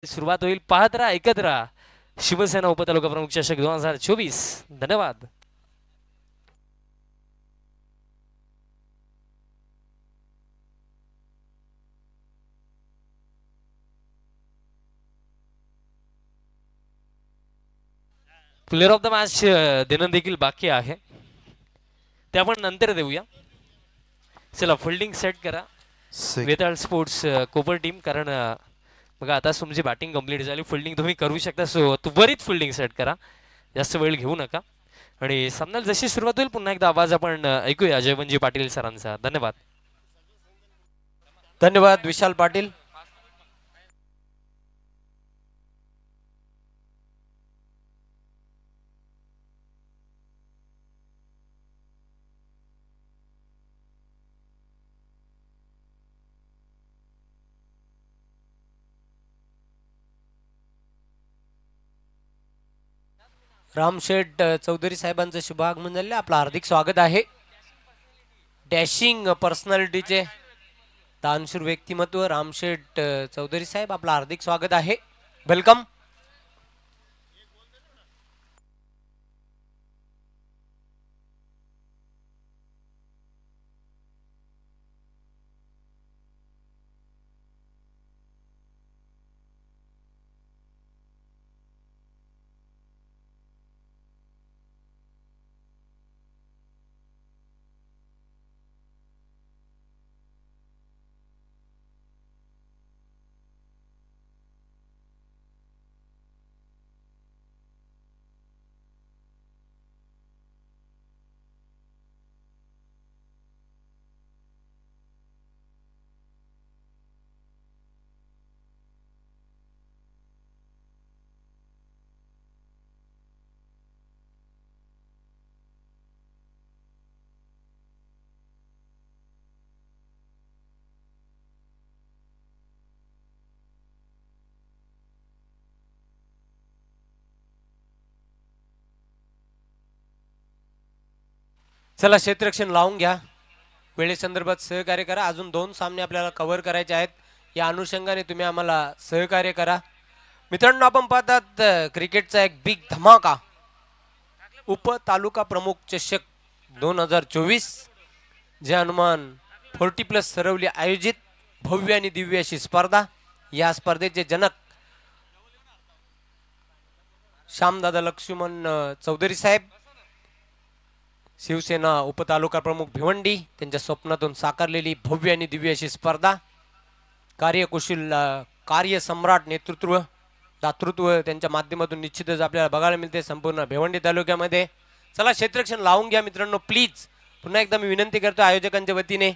सुरुवात होईल. पाहत राहा, ऐकत राहा. शिवसेना उपतालुका प्रमुख चषक 2024. धन्यवाद. प्लेअर ऑफ द मॅच देणं देखील बाकी आहे, ते आपण नंतर देऊया. चला फिल्डिंग सेट करा वेताळ स्पोर्ट्स कोपर टीम, कारण बघा आता तुमची बॅटिंग कंप्लीट झाली. फिल्डिंग तुम्ही करू शकता, सो त्वरित फिल्डिंग सेट करा, जास्त वेळ घेऊ नका. आणि सामन्याला जशी सुरुवात होईल पुन्हा एकदा आवाज आपण ऐकूया जयवंतजी पाटील सरांचा. धन्यवाद. धन्यवाद विशाल पाटील. रामशेठ चौधरी साहेबांचं शुभ आगमन झाले, आपलं हार्दिक स्वागत आहे. डॅशिंग पर्सनॅलिटीचे दानशूर व्यक्तिमत्व रामशेठ चौधरी साहेब, आपलं हार्दिक स्वागत आहे. वेलकम. चला क्षेत्ररक्षण लावून घ्या, वेळेसंदर्भात सहकार्य करा. अजून 2 सामने आपल्याला कव्हर करायचे आहेत, या अनुषंगाने तुम्ही आम्हाला सहकार्य करा. मित्रांनो, आपण पाहतात क्रिकेटचा एक बिग धमाका, उप तालुका प्रमुख चषक 2024, जे हनुमान 40+ सरवली आयोजित भव्य आणि दिव्य अशी स्पर्धा. या स्पर्धेचे जनक श्यामदादा लक्ष्मण चौधरी साहेब, शिवसेना उपतालुका प्रमुख भिवंडी, त्यांच्या स्वप्नातून साकारलेली भव्य आणि दिव्य अशी स्पर्धा. कार्यकुशल कार्यसम्राट नेतृत्व दातृत्व त्यांच्या माध्यमातून निश्चितच आपल्याला बघायला मिळते संपूर्ण भिवंडी तालुक्यामध्ये. चला क्षेत्ररक्षण लावून घ्या मित्रांनो, प्लीज. पुन्हा एकदा मी विनंती करतो आयोजकांच्या वतीने.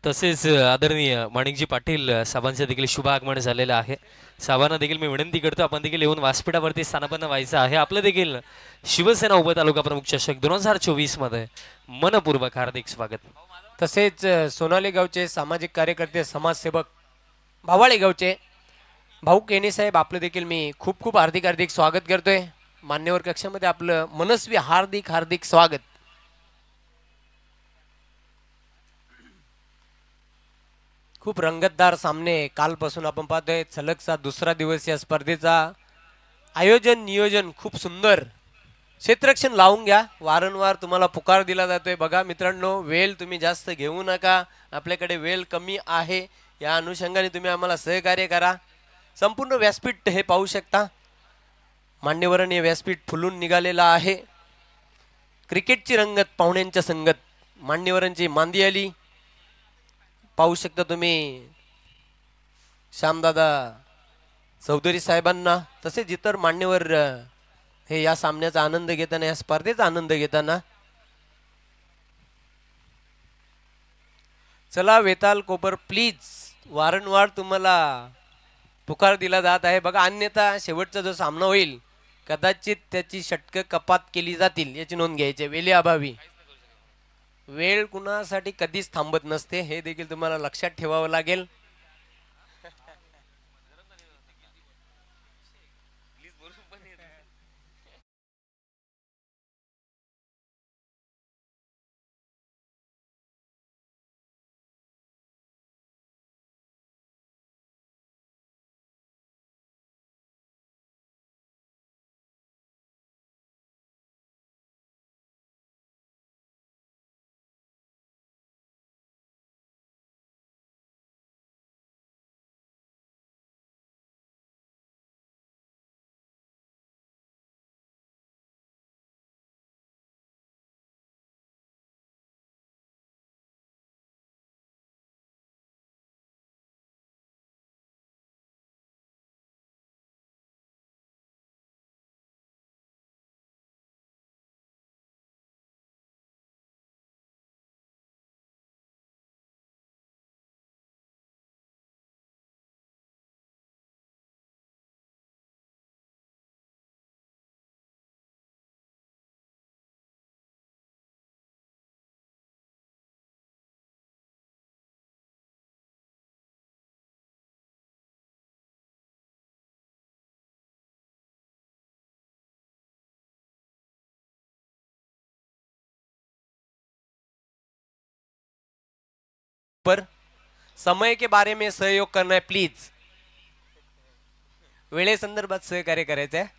तसेच आदरणीय माणिकजी पाटील साहेबांचं देखील शुभ आगमन झालेलं आहे. साहेबांना देखील मी विनंती करतो आपण देखील येऊन व्यासपीठावरती स्थानापन्न व्हायचं आहे. आपलं देखील शिवसेना उपतालुका प्रमुख चषक 2024 मध्ये मनपूर्वक हार्दिक स्वागत. तसेच सोनाली गावचे सामाजिक कार्यकर्ते समाजसेवक भावाळे गावचे भाऊ केनी साहेब, आपलं देखील मी खूप खूप हार्दिक स्वागत करतोय. मान्यवर कक्षामध्ये आपलं मनस्वी हार्दिक हार्दिक स्वागत. खूप रंगतदार सामने कालपासून आपण पाहतोय. सलगचा दुसरा दिवस या स्पर्धेचा. आयोजन नियोजन खूप सुंदर. क्षेत्ररक्षण लावून घ्या, वारंवार तुम्हाला पुकार दिला जातोय. बघा मित्रांनो, वेळ तुम्ही जास्त घेऊ नका, आपल्याकडे वेळ कमी आहे, या अनुषंगाने तुम्ही आम्हाला सहकार्य करा. संपूर्ण व्यासपीठ हे पाहू शकता, मान्यवरांनी व्यासपीठ फुलून निघालेला आहे. क्रिकेटची रंगत, पाहुण्यांच्या संगत, मान्यवरांची मांदी आली. पाहू शकता तुम्ही श्यामदादा चौधरी साहेबांना, तसेच इतर मान्यवर हे या सामन्याचा आनंद घेताना, या स्पर्धेचा आनंद घेताना. चला वेताल कोपर, प्लीज वारंवार तुम्हाला पुकार दिला जात आहे बघा. अन्यथा शेवटचा जो सामना होईल कदाचित त्याची षटकं कपात केली जातील याची नोंद घ्यायची वेळी अभावी. वेळ कुणासाठी कधीच थांबत नसते हे देखील तुम्हाला लक्षात ठेवावं लागेल. पर समय के बारे में सहयोग करना है प्लीज. वेळे संदर्भात सहकार्य करायचं आहे.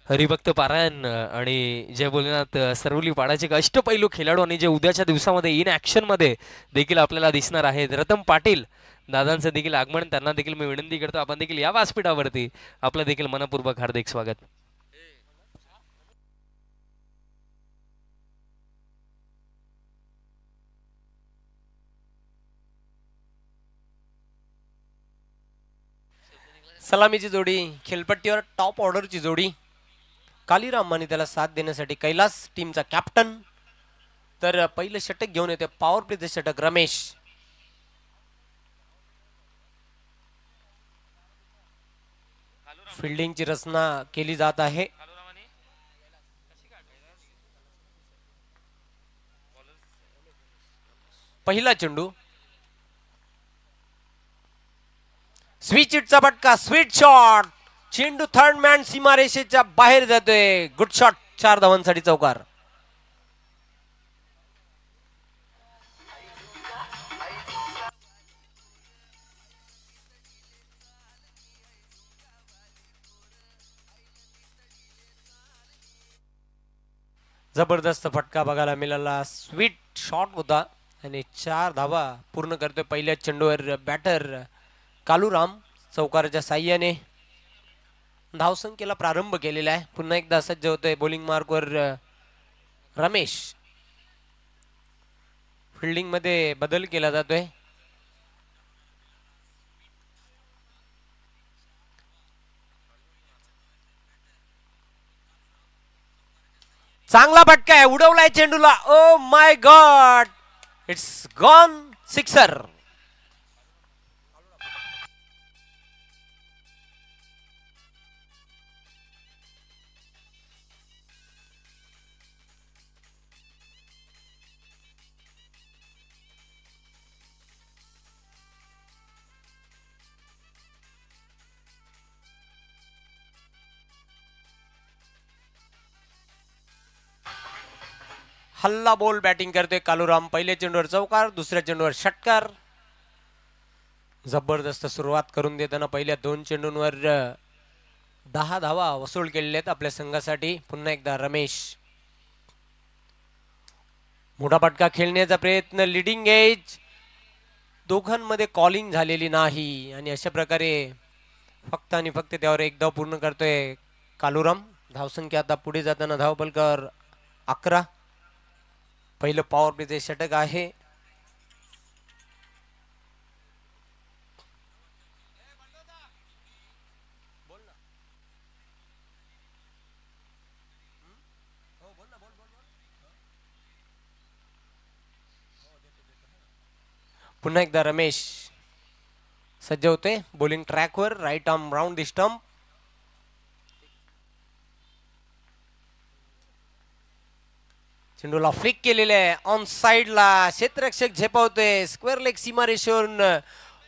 हरिभक्त पारायण आणि जय भोलेनाथ सरवली पाडाचे एक अष्टपैलू खेळाडू आणि जे उद्याच्या दिवसामध्ये इन ऍक्शन मध्ये देखील आपल्याला दिसणार आहेत रतन पाटील दादांचं देखील आगमन. त्यांना देखील मी विनंती करतो आपण देखील या व्यासपीठावरती आपलं देखील मनपूर्वक हार्दिक स्वागत. सलामीची जोडी खेळपट्टीवर टॉप ऑर्डरची जोडी. कालीराम आणि त्याला साथ देण्यासाठी कैलास टीमचा कॅप्टन. तर पहिलं षटक घेऊन येते पॉवर प्लेचं षटक रमेश. फिल्डिंगची रचना केली जात आहे. पहिला चेंडू स्विच इटचा फटका स्वीट शॉट. चेंडू थर्ड मॅन सीमारेषेच्या बाहेर जातोय. Good shot. 4 धावांसाठी चौकार. जबरदस्त फटका बघायला मिळाला. स्वीट शॉट होता आणि 4 धावा पूर्ण करतोय पहिल्या चेंडूवर बॅटर कालूराम. चौकाराच्या साह्याने धावसंख्येला प्रारंभ केलेला आहे. पुन्हा एकदा सज्ज होतोय बॉलिंग मार्कवर रमेश. फिल्डिंग मध्ये बदल केला जातोय. चांगला फटका आहे. उडवलाय चेंडूला. Oh my god. It's gone. Sixer. हल्ला बॉल बॅटिंग करतोय कालूराम. पहिल्या चेंडूवर चौकार, दुसऱ्या चेंडूवर षटकार. जबरदस्त सुरुवात करून देताना पहिल्या 2 चेंडूंवर 10 धावा वसूल केलेल्या आहेत आपल्या संघासाठी. पुन्हा एकदा रमेश. मोठा फटका खेळण्याचा प्रयत्न, लिडिंग एज. दोघांमध्ये कॉलिंग झालेली नाही आणि अशा प्रकारे फक्त आणि फक्त त्यावर एक धाव पूर्ण करतोय कालूराम. धावसंख्या आता पुढे जाताना धावफलकावर 11. पहिलं पॉवर प्लेचे षटक आहे. पुन्हा एकदा रमेश सज्ज होते बॉलिंग ट्रॅकवर. राईट आर्म राऊंड दी स्टंप. चेंडूला फ्लिक केलेले आहे ऑन साइडला. क्षेत्ररक्षक झेपावतोय स्क्वेअर लेग सीमा रेषेवरून.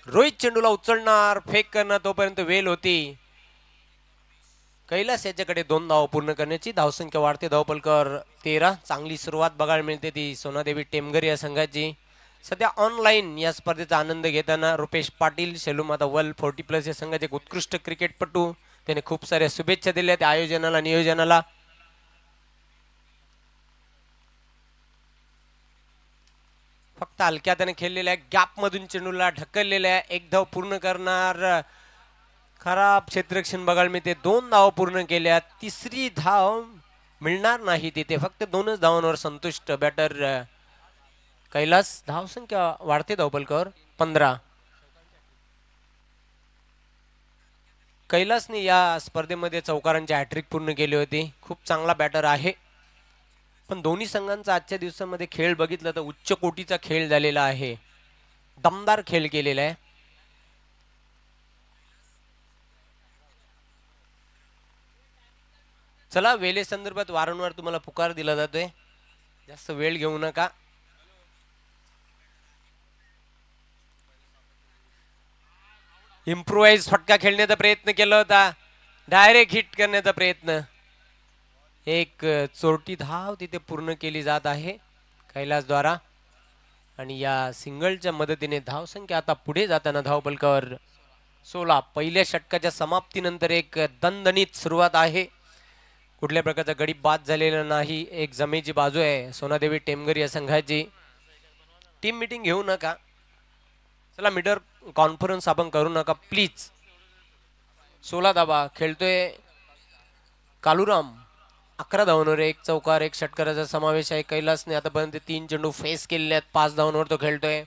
रोहित चेंडूला उचलणार, फेक करणार, तोपर्यंत वेल होती. कैलास याच्याकडे 2 धाव पूर्ण करण्याची. धावसंख्या वाढते. धावफलकावर 13. चांगली सुरुवात बघायला मिळते ती सोनादेवी टेमघर या संघाची. सध्या ऑनलाईन या स्पर्धेचा आनंद घेताना रुपेश पाटील, शेलूमाता वर्ल्ड 40+ या संघाचे एक उत्कृष्ट क्रिकेटपटू. त्याने खूप साऱ्या शुभेच्छा दिल्या त्या आयोजनाला, नियोजनाला. फक्त हलक्या त्याने खेळलेल्या गॅप मधून चेंडूला ढकललेल्या. 1 धाव पूर्ण करणार. खराब क्षेत्ररक्षण बघायला मिळते. 2 धाव पूर्ण केल्या. तिसरी धाव मिळणार नाही तिथे. फक्त 2च धावांवर संतुष्ट बॅटर कैलास. धावसंख्या वाढते धावफलकावर 15. कैलासने या स्पर्धेमध्ये चौकारांची हॅट्रिक पूर्ण केली होती. खूप चांगला बॅटर आहे. पण दोन्ही संघांचा आजच्या दिवसामध्ये खेळ बघितलं तर उच्च कोटीचा खेळ झालेला आहे. दमदार खेळ केलेला आहे. चला, वेळे संदर्भात वारंवार तुम्हाला पुकार दिला जातोय. जास्त वेळ घेऊ नका. इम्प्रोवाइज फटका खेळण्याचा प्रयत्न केला होता. डायरेक्ट हिट करण्याचा प्रयत्न. एक चोरटी धाव तिथे पूर्ण केली जात आहे कैलास द्वारा. आणि या सिंगलच्या मदतीने धावसंख्या आता पुढे जाताना धावफलकावर 16. पहिल्या षटकाच्या समाप्तीनंतर एक दणदणीत सुरुवात आहे. कुठल्या प्रकारचा गडी बाद झालेला नाही. एक जमेची बाजू आहे सोनादेवी टेमघर या संघाची. टीम मीटिंग घेऊ नका. चला, मीटर कॉन्फरन्स आपण करू नका प्लीज. 16 धावा खेळतोय कालूराम. 11 धावांवर 1 चौकार 1 षटकाराचा समावेश आहे. कैलासने आतापर्यंत 3 चेंडू फेस केलेले आहेत. 5 धावांवर तो खेळतोय.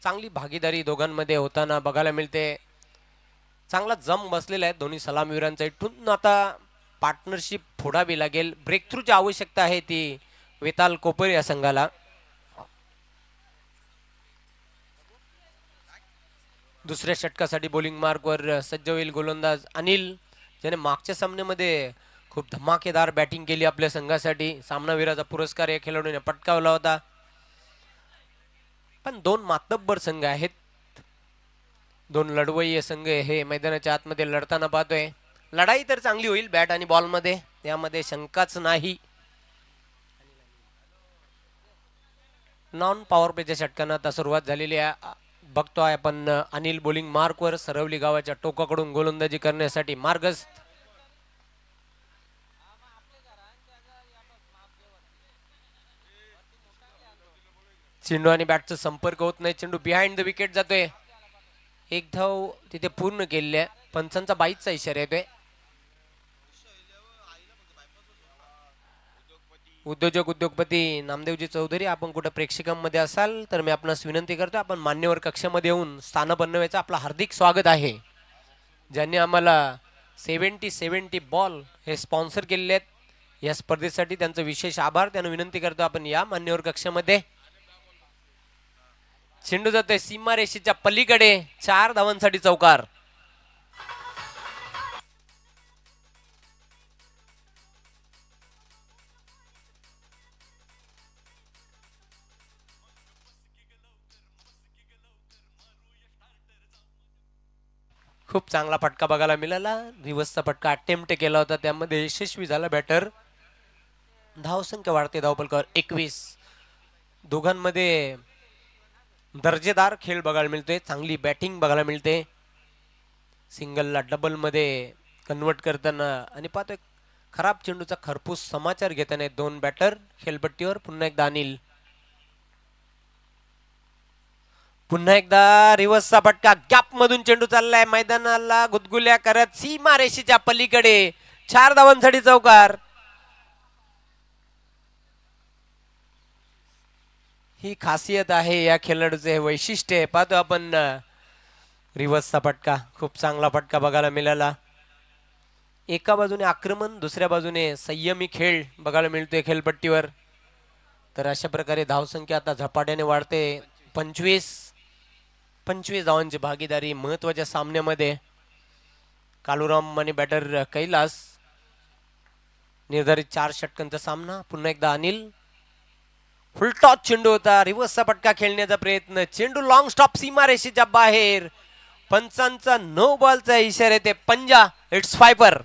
चांगली भागीदारी दोघांमध्ये होताना बघायला मिळते. चांगला जम बसलेला आहे दोन्ही सलामीवीरांचा. इथून आता पार्टनरशिप फोडावी लागेल. ब्रेक थ्रूची आवश्यकता आहे ती वेताल कोपर या संघाला. दुसऱ्या षटकासाठी बॉलिंग मार्कवर सज्ज होईल गोलंदाज अनिल, ज्याने मागच्या सामन्यामध्ये खूप धमाकेदार बॅटिंग केली आपल्या संघासाठी. सामनावीराचा पुरस्कार या खेळाडूने पटकावला होता. पण 2 मातब्बर संघ आहेत. 2 लढवय्ये संघ हे मैदानाच्या आतमध्ये लढताना पाहतोय. लढाई तर चांगली होईल बॅट आणि बॉल मध्ये, त्यामध्ये शंकाच नाही. नॉन पॉवर प्लेच्या षटकांना आता सुरुवात झालेली आहे. बघतोय आपण अनिल बॉलिंग मार्कवर सरवली गावाच्या टोकाकडून गोलंदाजी करण्यासाठी मार्गस्थ. चेंडू आणि बॅटचा संपर्क होत नाही. चेंडू बिहाइंड द विकेट जातोय. 1 धाव तिथे पूर्ण केलेली आहे. पंचांचा 22चा इशारा येतोय. उद्योगपती नामदेवजी चौधरी, आपण कुठे प्रेक्षकांमध्ये असाल तर मी आपणास विनंती करतो, आपण मान्यवर कक्षामध्ये येऊन स्थान बनवायचं आपलं हार्दिक स्वागत आहे. ज्यांनी आम्हाला 70 बॉल हे स्पॉन्सर केलेले आहेत या स्पर्धेसाठी, त्यांचं विशेष आभार. त्यांना विनंती करतो आपण या मान्यवर कक्षामध्ये. चेंडू जातोय सीमारेषेच्या पलीकडे. 4 धावांसाठी चौकार. खूप चांगला फटका बघायला मिळाला. रिव्हर्सचा फटका अटेम्प्ट केला होता, त्यामध्ये यशस्वी झाला बॅटर. धावसंख्या वाढते धावपलकावर 21. दोघांमध्ये दर्जेदार खेळ बघायला मिळतोय, चांगली बॅटिंग बघायला मिळते, सिंगलला डबल मध्ये कन्वर्ट करताना. आणि पाहतोय खराब चेंडूचा खरपूस समाचार घेताना दोन बॅटर खेळपट्टीवर. पुन्हा एकदा अनिल, पुन्हा एकदा रिव्हर्सचा फटका, गॅप मधून चेंडू चाललाय मैदानाला गुदगुल्या करत सीमा रेषेच्या पलीकडे. 4 धावांसाठी चौकार. ही खासियत आहे या खेळाडूचे, हे वैशिष्ट्य आहे. पाहतो आपण रिव्हर्सचा फटका, खूप चांगला फटका बघायला मिळाला. एका बाजूने आक्रमण, दुसऱ्या बाजूने संयमी खेळ बघायला मिळतोय खेळपट्टीवर. तर अशा प्रकारे धावसंख्या आता झपाट्याने वाढते. 25 धावांची भागीदारी महत्वाच्या सामन्यामध्ये. कालुराम आणि बॅटर कैलास. निर्धारित 4 षटकांचा सामना. पुन्हा एकदा अनिल, फुलटॉस चेंडू होता, रिव्हर्सचा फटका खेळण्याचा प्रयत्न, चेंडू लॉंग स्टॉप सीमा रेषेच्या बाहेर. पंचांचा नो बॉलचा इशारा येते. पंजा, इट्स फायपर.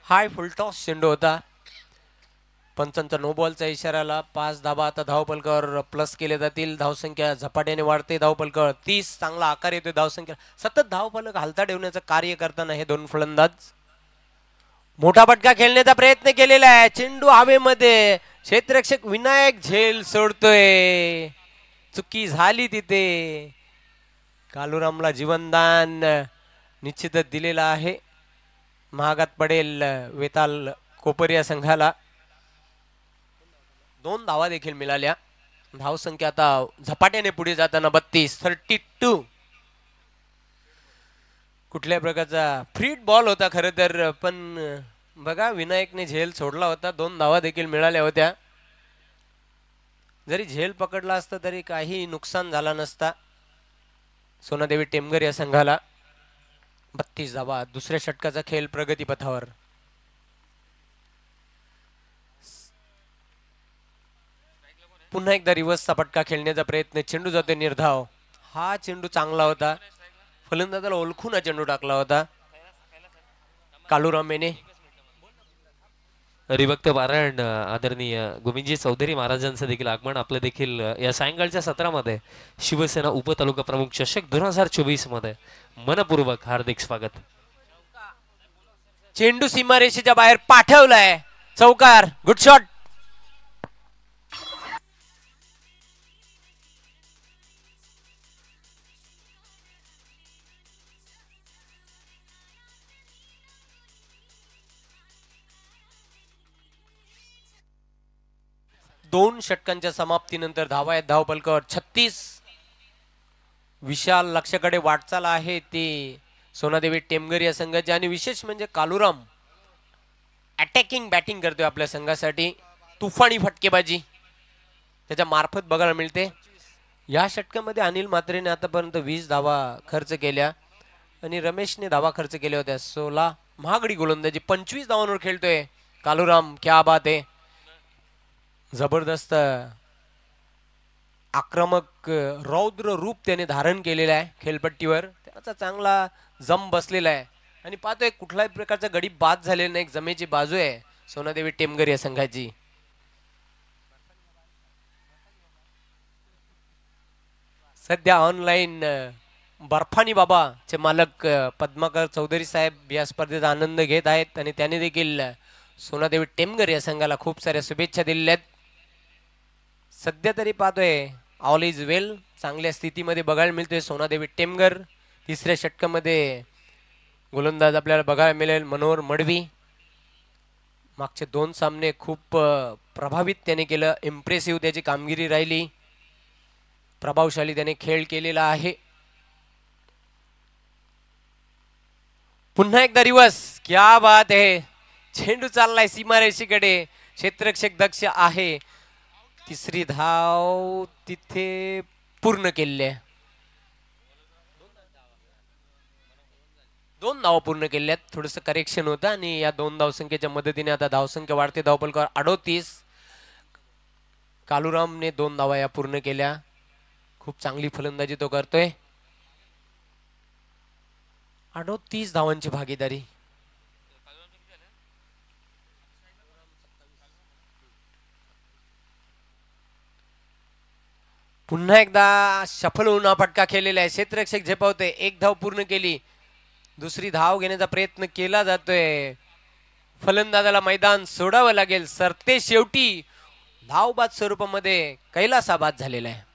हाय फुलटॉस चेंडू होता. पंचांचा नो बॉलचा इशाराला 5 धावा आता धावपलकावर प्लस केले जातील. धावसंख्या झपाट्याने वाढते धावपलकावर. 30 चांगला आकार येतोय धावसंख्या. सतत धावफलक हलता ठेवण्याचं कार्य करताना हे दोन फलंदाज. मोठा फटका खेळण्याचा प्रयत्न केलेला आहे, चेंडू हवेमध्ये. क्षेत्ररक्षक विनायक झेल सोडतोय. चुकी झाली तिथे. कालुरामला जीवनदान निश्चितच दिलेला आहे. महागात पडेल वेताल कोपरिया संघाला. 2 धावा देखील मिळाल्या. धावसंख्या आता झपाट्याने पुढे जाताना 32. कुठल्या प्रकारचा फ्रीड बॉल होता खरं तर, पण बघा विनायकने झेल सोडला होता. 2 धावा देखील मिळाल्या होत्या. जरी झेल पकडला असता तरी काही नुकसान झाला नसता सोनादेवी टेमगर या संघाला. 32 धावा. दुसऱ्या षटकाचा खेळ प्रगतीपथावर. पुन्हा एकदा रिव्हर्सचा फटका खेळण्याचा प्रयत्न, चेंडू जातोय निर्धाव. हा चेंडू चांगला होता, फलंदाजाला ओळखून हा चेंडू टाकला होता कालुरामेने. हरिभक्त पारायण आदरणीय गोविंदजी चौधरी महाराजांचं देखील आगमन आपलं देखील या सायंकाळच्या सत्रामध्ये शिवसेना उपतालुका प्रमुख चषक 2024 मध्ये मनपूर्वक हार्दिक स्वागत. चेंडू सीमारेषेच्या बाहेर पाठवलाय, चौकार, गुड शॉट. दोन षटकांच्या समाप्तीनंतर धावा आहेत धावपलकावर 36. विशाल लक्ष्याकडे वाटचाल आहे ती सोनादेवी टेमगर या संघाची. आणि विशेष म्हणजे कालुराम अटॅकिंग बॅटिंग करतोय आपल्या संघासाठी. तुफानी फटकेबाजी त्याच्या मार्फत बघायला मिळते. या षटकामध्ये अनिल म्हात्रेने आतापर्यंत 20 धावा खर्च केल्या आणि रमेशने धावा खर्च केल्या होत्या 16. महागडी गोलंदाजी 25 धावांवर खेळतोय कालुराम. क्या बात आहे. जबरदस्त आक्रमक रौद्र रूप त्याने धारण केलेलं आहे खेळपट्टीवर. त्याचा चांगला जम बसलेला आहे आणि पाहतोय कुठल्याही प्रकारचा गडी बाद झालेला नाही. जमेची बाजू आहे सोनादेवी टेमगर या संघाची. सध्या ऑनलाईन बर्फानी बाबाचे मालक पद्माकर चौधरी साहेब या स्पर्धेचा आनंद घेत आहेत आणि त्याने देखील सोनादेवी टेमगर या संघाला खूप साऱ्या शुभेच्छा दिलेल्या आहेत. सध्या तरी पाहतोय ऑल इज वेल, चांगल्या स्थितीमध्ये बघायला मिळतोय सोनादेवी टेमगर. तिसऱ्या षटकामध्ये गोलंदाज आपल्याला बघायला मिळेल मनोहर मडवी. मागचे 2 सामने खूप प्रभावित त्याने केलं. इम्प्रेसिव्ह त्याची कामगिरी राहिली. प्रभावशाली त्याने खेळ केलेला आहे. पुन्हा एकदा रिवर्स, क्या बात आहे. चेंडू चाललाय सीमारेषेकडे. क्षेत्ररक्षक दक्ष आहे. तिसरी धाव तिथे पूर्ण केली आहे. 2 धावा पूर्ण केल्यात. थोडंसं करेक्शन होतं आणि या 2 धावसंख्येच्या मदतीने आता धावसंख्या वाढते धावपलकावर 38. कालूरामने 2 धावा या पूर्ण केल्या. खूप चांगली फलंदाजी तो करतोय. 38 धावांची भागीदारी. पुन्हा एकदा सफल होऊन फटका खेळलेला आहे. क्षेत्ररक्षक झेपावते. 1 धाव पूर्ण केली. दुसरी धाव घेण्याचा प्रयत्न केला जातोय. फलंदाजाला मैदान सोडावं लागेल. सरते शेवटी धावबाद स्वरूपामध्ये कैलासाबाद झालेला आहे.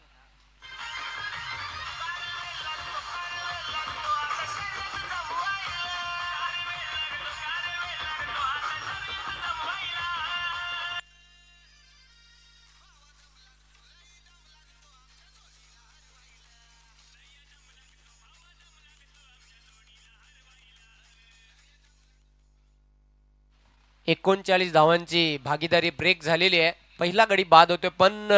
एकोणचाळीस धावांची भागीदारी ब्रेक झालेली आहे. पहिला गडी बाद होतोय पण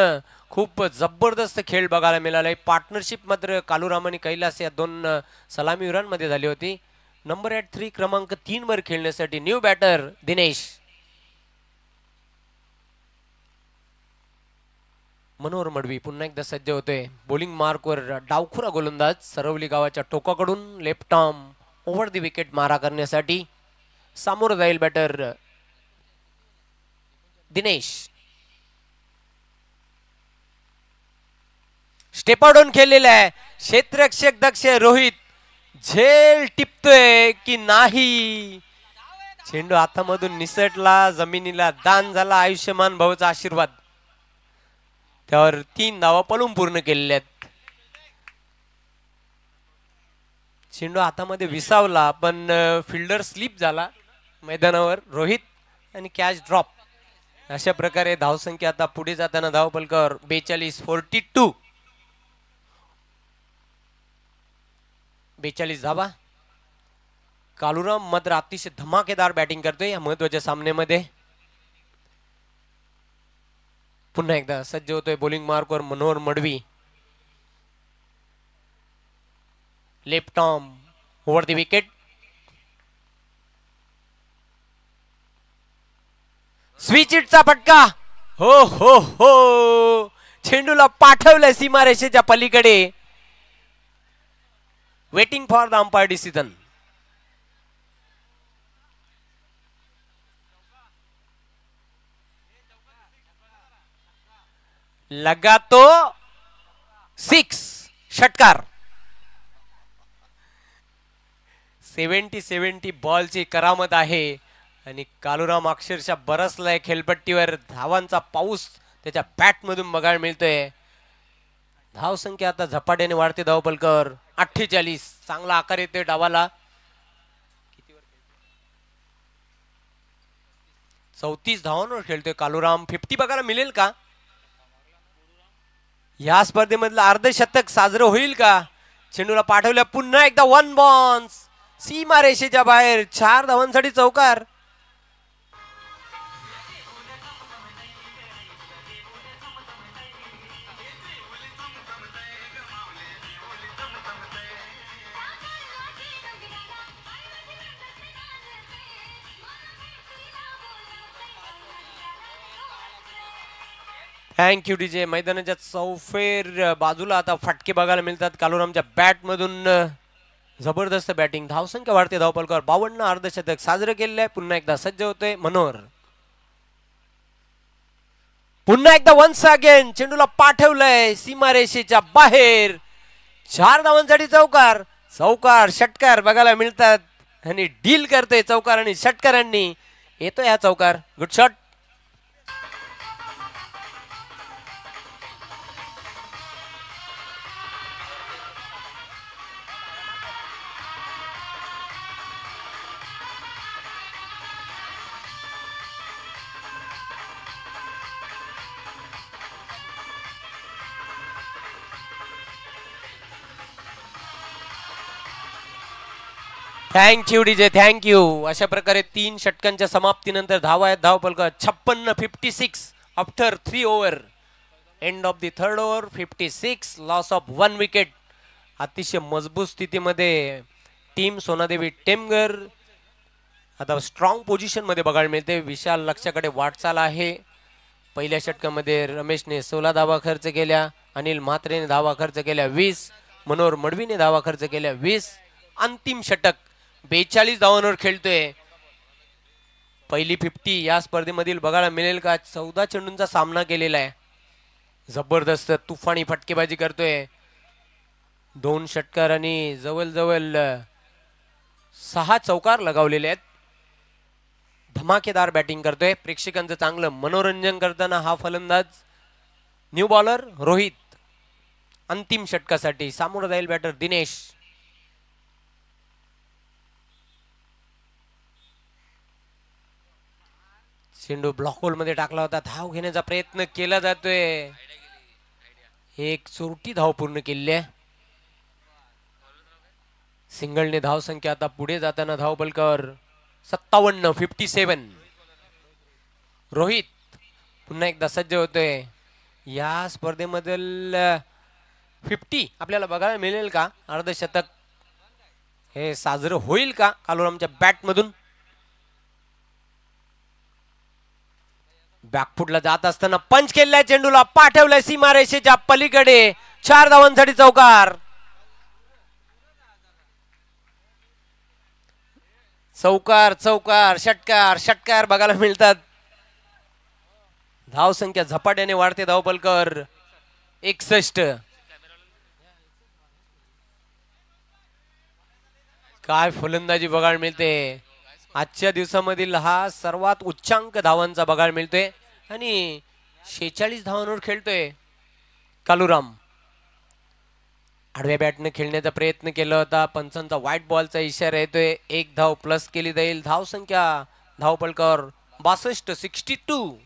खूप जबरदस्त खेळ बघायला मिळालाय. पार्टनरशिप मात्र कालूराम आणि कैलास या 2 सलामीवीरांमध्ये झाली होती. नंबर ॲट 3 क्रमांक 3 वर खेळण्यासाठी न्यू बॅटर दिनेश. मनोहर मडवी पुन्हा एकदा सज्ज होतोय. बॉलिंग मार्कवर डावखुरा गोलंदाज सरवली गावाच्या टोकाकडून left arm over the wicket मारा करण्यासाठी सामोरं जाईल बॅटर दिनेश. स्टेपाडून खेळलेला आहे. क्षेत्ररक्षक दक्ष रोहित झेल टिपतोय की नाही. चेंडू हातामधून निसटला. जमिनीला दान झाला. आयुष्यमान भाऊचा आशीर्वाद. त्यावर 3 धावा पळून पूर्ण केलेल्या आहेत. चेंडू हातामध्ये विसावला पण फिल्डर स्लिप झाला मैदानावर. रोहित आणि कॅच ड्रॉप. अशा प्रकारे धावसंख्या आता पुढे जाताना धावपलकावर 42 42 धावा. कालूराम मात्र अतिशय धमाकेदार बॅटिंग करतोय या महत्वाच्या सामन्यामध्ये. पुन्हा एकदा सज्ज होतोय बॉलिंग मार्कवर Manohar Madvi. Left arm over the wicket. Switch इटचा फटका. हो हो हो चेंडूला पाठवलं सीमारेषेच्या पलीकडे. Waiting for the umpire decision. लगा तो 6 षटकार. 70 बॉलची करामत आहे आणि कालूराम अक्षरशः बरसलाय खेळपट्टीवर. धावांचा पाऊस त्याच्या बॅट मधून बघायला मिळतोय. धाव संख्या आता झपाट्याने वाढते धावपलकर. 48 चांगला आकार येतोय डावाला. 34 धावांवर खेळतोय कालूराम. 50 बघायला मिळेल का या स्पर्धेमधलं अर्धशतक साजरं होईल का. चेंडूला पाठवल्या. पुन्हा एकदा 1 बॉन्स सीमा रेषेच्या बाहेर. 4 धावांसाठी चौकार. Thank you DJ. मैदानाच्या चौफेर बाजूला आता फटके बघायला मिळतात. कालूरामच्या बॅट मधून जबरदस्त बॅटिंग. धावसंख्या वाढते धावपलकावर. 52 अर्धशतक साजरं केलेलं आहे. पुन्हा एकदा सज्ज होतोय मनोहर. पुन्हा एकदा वन्स अगेन चेंडूला पाठवलंय सीमारेषेच्या बाहेर. 4 धावांसाठी चौकार. चौकार षटकार बघायला मिळतात आणि डील करते चौकार आणि षटकारांनी. येतोय हा चौकार. Good shot. Thank you DJ thank you. अशा प्रकारे 3 षटकांच्या समाप्तीनंतर धावा आहेत धावपलक 56 after 3 over. End of the 3rd over 56 loss of 1 wicket. अतिशय मजबूत स्थितीमध्ये टीम सोनादेवी टेमगर आता स्ट्रॉंग पोझिशन मध्ये बघायला मिळते. विशाल लक्ष्याकडे वाटचाल आहे. पहिल्या षटकामध्ये रमेशने 16 धावा खर्च केल्या, अनिल म्हात्रेने धावा खर्च केल्या 20, मनोहर मडवीने धावा खर्च केल्या 20. अंतिम षटक 42 धावांवर खेळतोय. पहिली 50 या स्पर्धेमधील बघायला मिळेल का? 14 चेंडूंचा सामना केलेला आहे. जबरदस्त तुफानी फटकेबाजी करतोय. 2 षटकार आणि जवळजवळ 6 चौकार लगावलेले आहेत. धमाकेदार बॅटिंग करतोय. प्रेक्षकांचं चांगलं मनोरंजन करताना हा फलंदाज न्यू बॉलर रोहित. अंतिम षटकासाठी सामोरं जाईल बॅटर दिनेश. चेंडू ब्लॉक होल मध्ये टाकला होता. धाव घेण्याचा प्रयत्न केला जातोय. एक चोरटी धाव पूर्ण केली आहे. सिंगलने धाव संख्या आता पुढे जाताना धाव बलकावर 57, 57. रोहित पुन्हा एकदा सज्ज होतोय. या स्पर्धेमधील 50 आपल्याला बघायला मिळेल का? अर्धशतक हे साजरं होईल का कालुरामच्या बॅट मधून? बॅकफुटला जात असताना पंच केलेल्या चेंडूला पाठवलाय सीमारेषेच्या पलीकडे. 4 धावांसाठी चौकार. चौकार चौकार षटकार षटकार बघायला मिळतात. धाव संख्या झपाट्याने वाढते. धाव बलकर 61. काय फलंदाजी बघायला मिळते. आजच्या दिवसामधील हा सर्वात उच्चांक धावांचा बघायला मिळतोय आणि 46 धावांवर खेळतोय कालुराम. आडव्या बॅटने खेळण्याचा प्रयत्न केला होता. पंचांचा व्हाईट बॉलचा इशारा येतोय. 1 धाव प्लस केली जाईल. धाव संख्या धाव पलकावर 62, 62.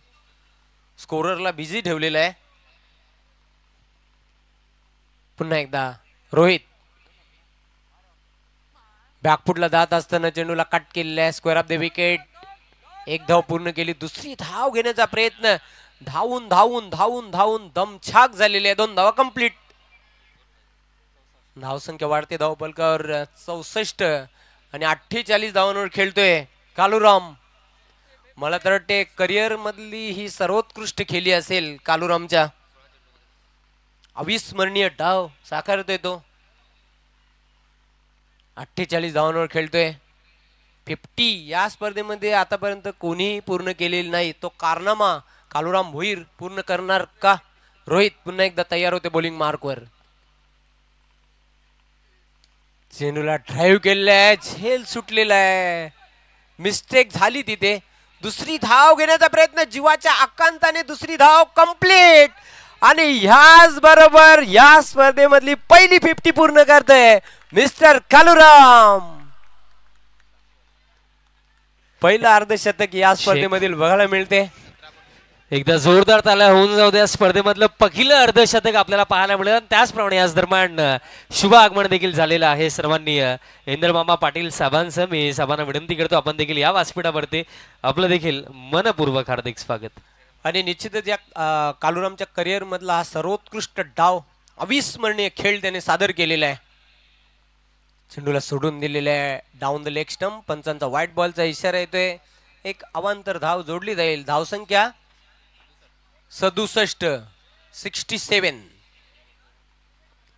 स्कोररला बिझी ठेवलेला आहे. पुन्हा एकदा रोहित बॅकफुटला जात असताना चेंडूला कट केलेला आहे. Square of the wicket. 1 धाव पूर्ण केली. दुसरी धाव घेण्याचा प्रयत्न. धावून धावून धावून धावून दमछाक झालेली आहे. 2 धावा कंप्लीट. धाव संख्या वाढते. धाव बलकावर 64 आणि 48 धावांवर खेळतोय कालुराम. मला तर वाटते करिअर मधली ही सर्वोत्कृष्ट खेळी असेल कालुरामच्या. अविस्मरणीय डाव साकारतोय तो. 48 धावांवर खेळतोय. 50 या स्पर्धेमध्ये आतापर्यंत कोणीही पूर्ण केलेली नाही. तो कारनामा कालुराम भोईर पूर्ण करणार का? रोहित पुन्हा एकदा तयार होते बॉलिंग मार्कवर. चेंडूला ड्राईव्ह केलेला आहे. झेल सुटलेला आहे. मिस्टेक झाली तिथे. दुसरी धाव घेण्याचा प्रयत्न. जीवाच्या आकांताने दुसरी धाव कंप्लीट आणि ह्याच बरोबर या स्पर्धेमधली पहिली 50 पूर्ण करतोय मिस्टर कालुराम. पहिलं अर्धशतक या स्पर्धेमधील बघायला मिळते. एकदा जोरदार ताल्या होऊन जाऊ द्या. स्पर्धेमधलं पहिलं अर्धशतक आपल्याला पाहायला मिळेल. त्याचप्रमाणे याच दरम्यान शुभ आगमन देखील झालेलं आहे. सर्वांनी इंद्रमामा पाटील साहेबांचं मी साहेबांना विनंती करतो आपण देखील या व्यासपीठावरती आपलं देखील मनपूर्वक हार्दिक स्वागत. आणि निश्चितच या कालुरामच्या करिअर मधला हा सर्वोत्कृष्ट डाव अविस्मरणीय खेळ त्याने सादर केलेला आहे. चेंडूला सोडून दिलेला आहे डाऊन द लेग स्टंप. पंचांचा व्हाईट बॉलचा इशारा येतोय. एक अवांतर धाव जोडली जाईल. धाव संख्या 67, 67.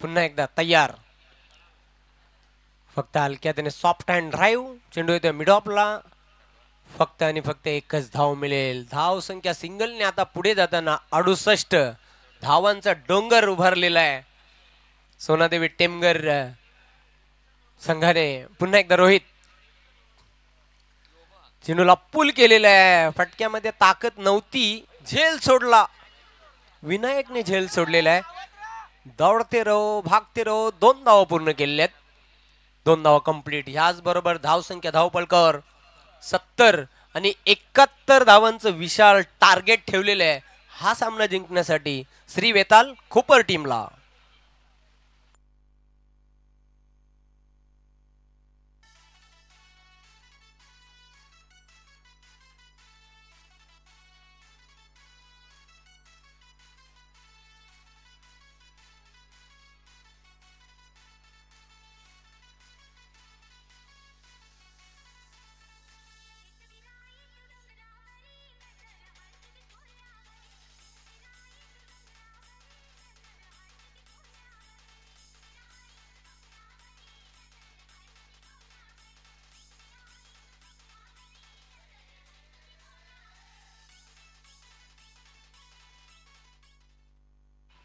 पुन्हा एकदा तयार. फक्त हलक्या त्याने सॉफ्ट हँड ड्राईव्ह. चेंडू येतोय मिड ऑफला. फक्त आणि फक्त एकच धाव मिळेल. धाव संख्या सिंगलने आता पुढे जाताना 68 धावांचा डोंगर उभारलेला आहे सोनादेवी टेमगर संघाने. पुन्हा एकदा रोहित. चेंडूला पुल केलेला आहे. फटक्यामध्ये ताकद नव्हती. झेल सोडला. विनायकने झेल सोडलेला आहे. दौडते रहो भागते रहो. 2 धावा पूर्ण केलेल्या आहेत. 2 धावा कंप्लीट. ह्याच बरोबर धाव संख्या धाव पलकावर 70 आणि 71 धावांचं विशाल टार्गेट ठेवलेलं आहे हा सामना जिंकण्यासाठी श्री वेताल खोपर टीमला.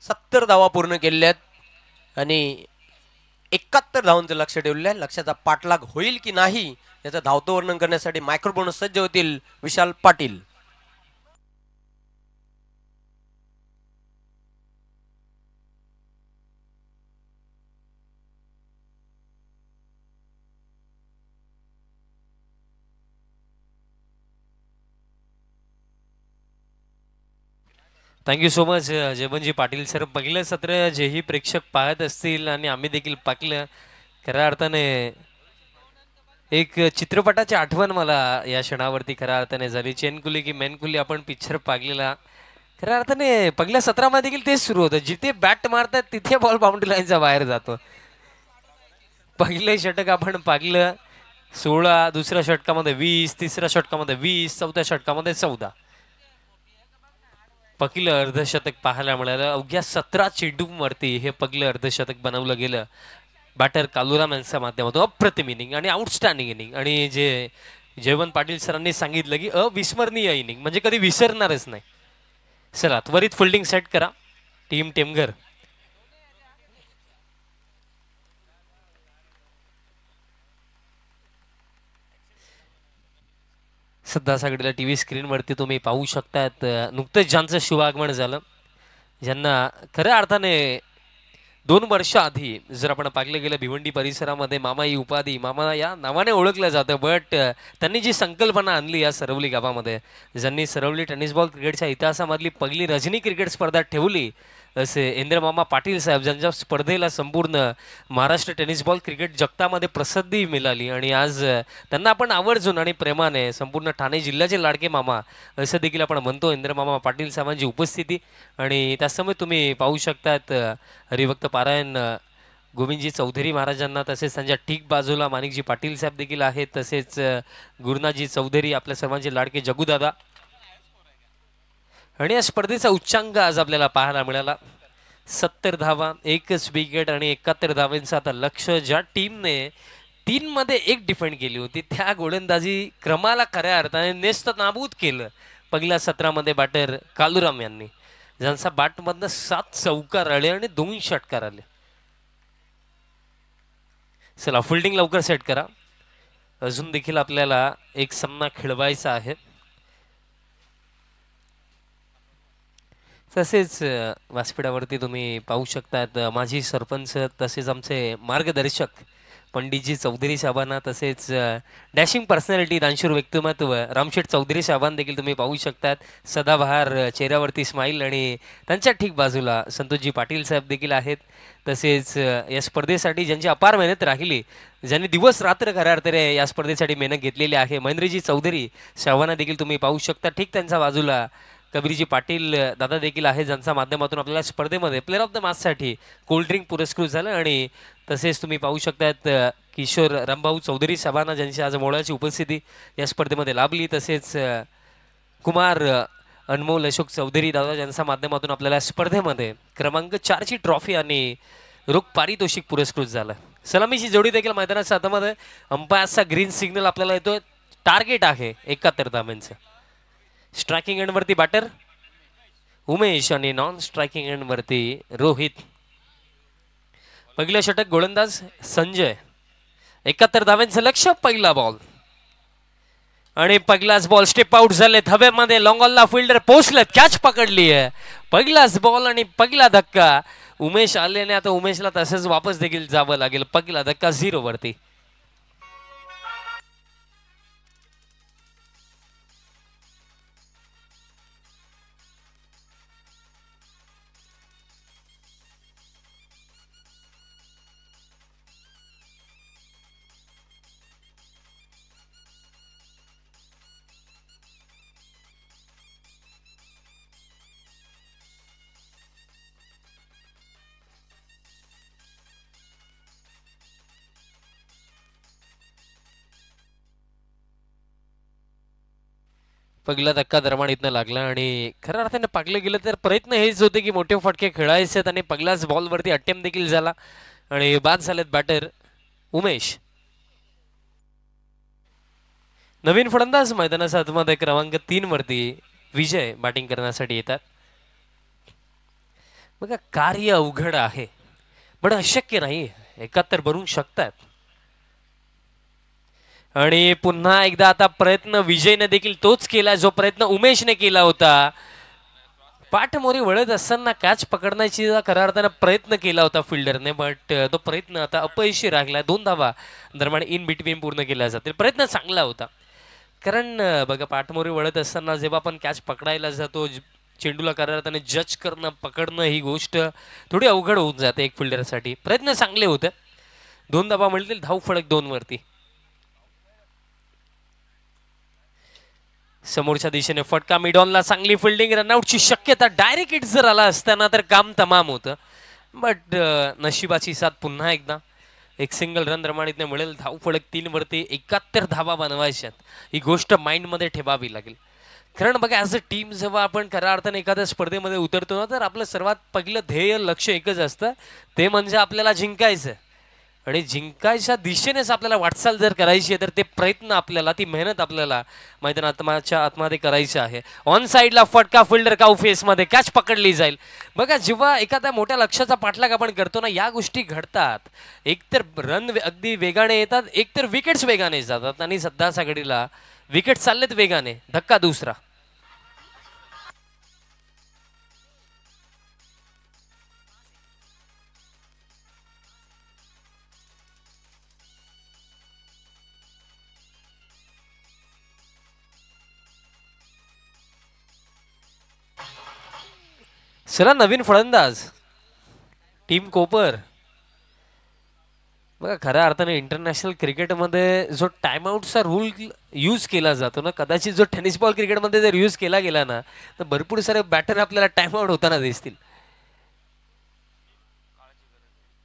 70 धावा पूर्ण केलेल्या आहेत आणि 71 धावांचं लक्ष ठेवलेलं आहे. लक्षाचा पाठलाग होईल की नाही याचं धावतं वर्णन करण्यासाठी मायक्रोफोन सज्ज होतील Vishal Patil. Thank you so much जेवणजी पाटील सर. पहिलं सत्र जेही प्रेक्षक पाहत असतील आणि आम्ही देखील पाहिलं, खऱ्या अर्थाने एक चित्रपटाची आठवण मला या क्षणावरती खऱ्या अर्थाने झाली. चेनकुली की मेनकुली आपण पिक्चर पाहिलेला. खऱ्या अर्थाने पहिल्या सत्रामध्ये देखील तेच सुरू होतं, जिथे बॅट मारतात तिथे बॉल बाउंड्री लाईनच्या बाहेर जातो. पहिले षटक आपण पाहिलं 16, दुसऱ्या षटकामध्ये 20, तिसऱ्या षटकामध्ये 20, चौथ्या षटकामध्ये 14. पहिलं अर्धशतक पाहायला मिळालं. अवघ्या 17 चेंडूंवरती हे पहिलं अर्धशतक बनवलं गेलं बॅटर कालुराम यांच्या माध्यमातून. अप्रतिम इनिंग आणि आउटस्टँडिंग इनिंग. आणि जे जयवंत पाटील सरांनी सांगितलं की अविस्मरणीय इनिंग म्हणजे कधी विसरणारच नाही. चला त्वरित फिल्डिंग सेट करा टीम टेमघर. सध्या सगळ्याला टी व्ही स्क्रीनवरती तुम्ही पाहू शकतात नुकतंच ज्यांचं शुभागमन झालं, ज्यांना खऱ्या अर्थाने 2 वर्ष आधी जर आपण पाहिलं गेलं भिवंडी परिसरामध्ये मामा ही उपाधी मामा या नावाने ओळखलं जातं. बट त्यांनी जी संकल्पना आणली या सरवली गावामध्ये, ज्यांनी सरवली टेनिस बॉल क्रिकेटच्या इतिहासामधली पहिली रजनी क्रिकेट स्पर्धा ठेवली असे इंद्रमामा पाटील साहेब, ज्यांच्या स्पर्धेला संपूर्ण महाराष्ट्र टेनिस बॉल क्रिकेट जगतामध्ये प्रसिद्धी मिळाली. आणि आज त्यांना आपण आवर्जून आणि प्रेमाने संपूर्ण ठाणे जिल्ह्याचे लाडके मामा असं देखील आपण म्हणतो. इंद्रमामा पाटील साहेबांची उपस्थिती आणि त्यासमोर तुम्ही पाहू शकतात हरिभक्त पारायण गोविंदजी चौधरी महाराजांना, तसेच त्यांच्या ठीक बाजूला माणिकजी पाटील साहेब देखील आहेत, तसेच गुरुनाथजी चौधरी आपल्या सर्वांचे लाडके जगूदादा. आणि या स्पर्धेचा उच्चांक आज आपल्याला पाहायला मिळाला 70 धावा, 1च विकेट आणि 71 धावांचं आता लक्ष. ज्या टीमने 3 मध्ये 1 डिफेंड केली होती त्या गोलंदाजी क्रमाला खऱ्या अर्थाने नेस्त नाबूद केलं पहिल्या सत्रामध्ये बॅटर कालुराम यांनी, ज्यांचा बॅटमधनं 7 चौकार आले आणि 2 षटकार आले. चला फिल्डिंग लवकर सेट करा, अजून देखील आपल्याला एक सामना खेळवायचा आहे. तसेच व्यासपीठावरती तुम्ही पाहू शकतात माजी सरपंच तसेच आमचे मार्गदर्शक पंडितजी चौधरी साहेबांना, तसेच डॅशिंग पर्सनॅलिटी दानशूर व्यक्तिमत्व रामशेठ चौधरी साहेबांना देखील तुम्ही पाहू शकतात. सदाबहार चेहऱ्यावरती स्माईल आणि त्यांच्या ठीक बाजूला संतोषजी पाटील साहेब देखील आहेत. तसेच या स्पर्धेसाठी ज्यांची अपार मेहनत राहिली, ज्यांनी दिवस रात्र खऱ्या अर्थाने या स्पर्धेसाठी मेहनत घेतलेली आहे, महेंद्रजी चौधरी साहेबांना देखील तुम्ही पाहू शकता. ठीक त्यांच्या बाजूला कबीरजी पाटील दादा देखील आहे, ज्यांच्या माध्यमातून आपल्याला स्पर्धेमध्ये प्लेअर ऑफ द मॅचसाठी कोल्ड्रिंक पुरस्कृत झालं. आणि तसेच तुम्ही पाहू शकतात किशोर रामभाऊ चौधरी साहेबांना, ज्यांची आज मोलाची उपस्थिती या स्पर्धेमध्ये लाभली. तसेच कुमार अनमोल अशोक चौधरी दादा, ज्यांच्या माध्यमातून आपल्याला स्पर्धेमध्ये क्रमांक 4ची ट्रॉफी आणि रोख पारितोषिक पुरस्कृत झालं. सलामीची जोडी देखील मैदानाच्या हातामध्ये. अंपायरचा ग्रीन सिग्नल आपल्याला येतोय. टार्गेट आहे 71 धावांचं. स्ट्रायकिंग एंडवरती बॅटर उमेश आणि नॉन स्ट्रायकिंग एंडवरती रोहित. पहिलं षटक गोलंदाज संजय. 71 धावांचं लक्ष. पहिला बॉल आणि पहिलाच बॉल स्टेप आउट झालेत हवेमध्ये. लॉंगॉलला फिल्डर पोहोचलेत, कॅच पकडली आहे. पहिलाच बॉल आणि पहिला धक्का उमेश आल्याने आता उमेशला तसंच वापस देखील जावं लागेल. पहिला धक्का 0 वरती. पहिला धक्का दरम्यान इथनं लागला आणि खऱ्या अर्थाने पाकलं गेलं तर प्रयत्न हेच होते की मोठे फटके खेळायचे आणि पहिल्याच बॉलवरती अटेम्प्ट देखील झाला आणि बाद झालेत बॅटर उमेश. नवीन फलंदाज मैदानाच्या आतमध्ये क्रमांक 3 वरती विजय बॅटिंग करण्यासाठी येतात. बघा कार्य अवघड आहे पण अशक्य नाही, 71 बनवू शकतात. आणि पुन्हा एकदा आता प्रयत्न विजयने देखील तोच केला जो प्रयत्न उमेशने केला होता. पाठमोरी वळत असताना कॅच पकडण्याची खऱ्या अर्थानं प्रयत्न केला होता फिल्डरने, बट तो प्रयत्न आता अपयशी राहिला. 2 धावा दरम्यान इन बिटवीन पूर्ण केल्या जातील. प्रयत्न चांगला होता, कारण बघा पाठमोरी वळत असताना जेव्हा आपण कॅच पकडायला जातो, चेंडूला खऱ्या अर्थाने जज करणं पकडणं ही गोष्ट थोडी अवघड होऊन जाते एक फिल्डरसाठी. प्रयत्न चांगले होते, 2 धावा मिळतील, धाव फलक 2 वरती. समोरच्या दिशेने फटका, मिडॉनला चांगली फिल्डिंग, रनआउटची शक्यता. डायरेक्ट हिट जर आला असताना तर काम तमाम होतं, बट नशिबाची साथ पुन्हा एकदा. एक सिंगल रन रमाडीतने मिळेल, धाव फलक 3 वरती. 71 धावा बनवायच्यात, ही गोष्ट माइंडमध्ये ठेवावी लागेल. कारण बघा ॲज अ टीम जेव्हा आपण खऱ्या अर्थाने एखाद्या स्पर्धेमध्ये उतरतो ना, तर आपलं सर्वात पहिलं ध्येय लक्ष एकच असतं, ते म्हणजे आपल्याला जिंकायचं. आणि जिंकायच्या दिशेनेच आपल्याला वाटचाल जर करायची आहे तर ते प्रयत्न आपल्याला, ती मेहनत आपल्याला मैदानाच्या आतमध्ये करायची आहे. ऑन साईडला फटका, फिल्डर काऊ फेसमध्ये कॅच पकडली जाईल. बघा जेव्हा एखाद्या मोठ्या लक्ष्याचा पाठलाग आपण करतो ना, या गोष्टी घडतात. एकतर रन अगदी वेगाने येतात, एकतर विकेट्स वेगाने जातात. आणि सध्याच्या घडीला विकेट चाललेत वेगाने. धक्का दुसरा. चला नवीन फलंदाज टीम कोपर. बघा खऱ्या अर्थाने इंटरनॅशनल क्रिकेटमध्ये जो टाइमआउटचा रूल यूज केला जातो ना, कदाचित जो टेनिस बॉल क्रिकेटमध्ये जर यूज केला गेला ना, तर भरपूर सारे बॅटर आपल्याला टाइमआउट होताना दिसतील.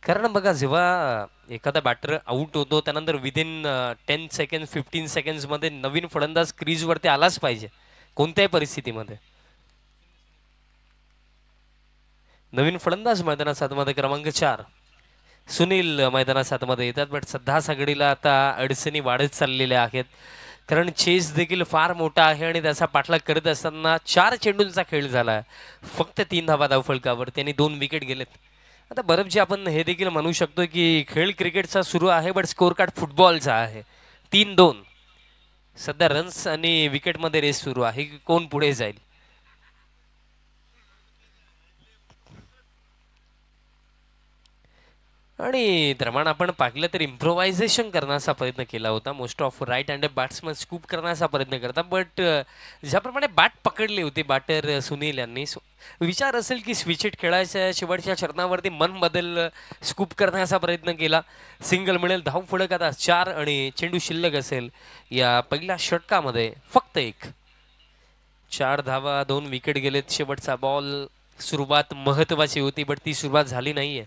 कारण बघा जेव्हा एखादा बॅटर आउट होतो त्यानंतर विदिन 10 सेकंड 15 सेकंड्समध्ये नवीन फलंदाज क्रीजवरती आलाच पाहिजे कोणत्याही परिस्थितीमध्ये. नवीन फलंदाज मैदानात सातमध्ये क्रमांक 4 सुनील मैदानात सातमध्ये येतात. बट सध्या सगळीला आता अडचणी वाढत चाललेल्या आहेत, कारण चेस देखील फार मोठा आहे आणि त्याचा पाठलाग करत असताना 4 चेंडूंचा खेळ झाला, फक्त 3 धावा धावफलकावर. त्यांनी 2 विकेट गेलेत. आता बरंच आपण हे देखील म्हणू शकतो की खेळ क्रिकेटचा सुरू आहे, बट स्कोर कार्ड फुटबॉलचा आहे. 3-2 सध्या रन्स आणि विकेटमध्ये रेस सुरू आहे, कोण पुढे जाईल. आणि दरम्यान आपण पाहिलं तर इम्प्रोव्हायझेशन करण्याचा प्रयत्न केला होता. Most of right handed batsman scoop करण्याचा प्रयत्न करतात, बट ज्याप्रमाणे बॅट पकडली होती बॅटर सुनील यांनी, विचार असेल की स्विच हिट खेळायच्या शेवटच्या चरणावरती मन बदल स्कूप करण्याचा प्रयत्न केला. सिंगल मिळेल, धाव फलक आता 4 आणि चेंडू शिल्लक असेल. या पहिल्या षटकामध्ये फक्त 1. 4 धावा, 2 विकेट गेलेत. शेवटचा बॉल, सुरुवात महत्वाची होती बट ती सुरुवात झाली नाहीये.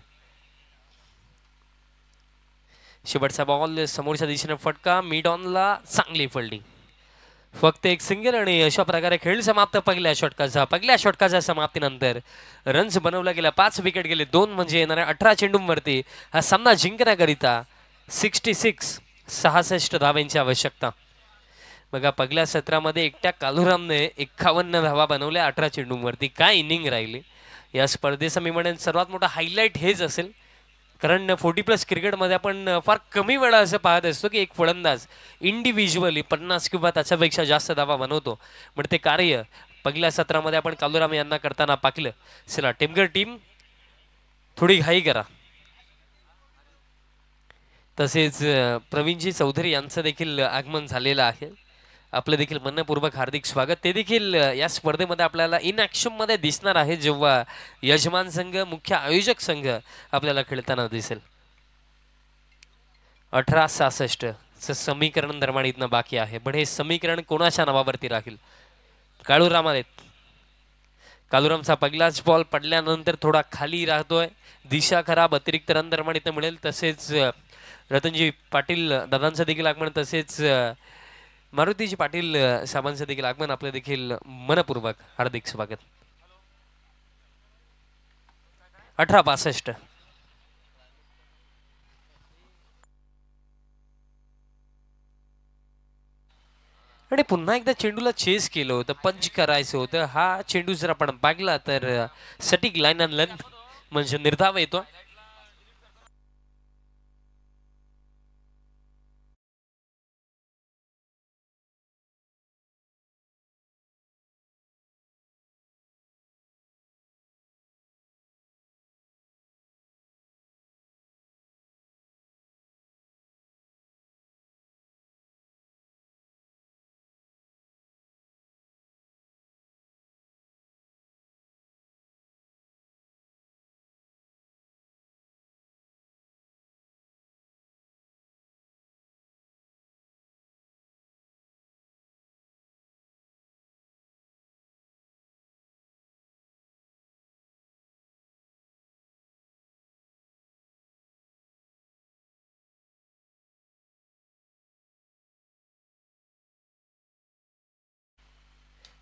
शेवटचा बॉल, समोरच्या दिशेने फटका, मिड ऑनला चांगली फिल्डिंग, फक्त 1 सिंगल. आणि अशा प्रकारे खेळ समाप्त पहिल्या षटकाच्या समाप्तीनंतर. रन्स बनवला गेला, 5 विकेट गेले, 2 म्हणजे येणाऱ्या 18 चेंडूंवरती हा सामना जिंकण्याकरिता 66 धावांची आवश्यकता. बघा पहिल्या सत्रामध्ये एकट्या कालुरामने 51 धावा बनवल्या 18 चेंडूंवरती. काय इनिंग राहिली या स्पर्धेचा, मी म्हणेन सर्वात मोठा हायलाईट हेच असेल. कारण 40+ क्रिकेटमध्ये आपण फार कमी वेळा असं पाहत असतो की एक फलंदाज इंडिव्हिज्युअली 50 किंवा त्याच्यापेक्षा जास्त धावा बनवतो, पण ते कार्य पहिल्या सत्रामध्ये आपण कालुराम यांना करताना पाहिलं. चला टेमघर टीम थोडी घाई करा. तसेच प्रवीणजी चौधरी यांचं देखील आगमन झालेलं आहे. आपलं देखील मनपूर्वक हार्दिक स्वागत. ते देखील या स्पर्धेमध्ये आपल्याला इन ॲक्शनमध्ये दिसणार आहे जेव्हा यजमान संघ, मुख्य आयोजक संघ आपल्याला खेळताना दिसेल. 18-66 समीकरण दरम्यान इथनं बाकी आहे, पण हे समीकरण कोणाच्या नावावरती राहील. काळूराम आलेत. कालुरामचा पहिलाच बॉल पडल्यानंतर थोडा खाली राहतोय, दिशा खराब, अतिरिक्त रन दरम्यान इथं मिळेल. तसेच रतनजी पाटील दादांचं देखील आगमन, तसेच मारुतीजी पाटील साहेबांचं देखील आगमन. आपलं देखील मनपूर्वक हार्दिक स्वागत. 18-62 आणि पुन्हा एकदा चेंडूला चेस केलं होतं, पंच करायचं होतं. हा चेंडू जर आपण पाहिला तर सटीक लाईन अँड लेंथ म्हणजे निर्धाव येतो.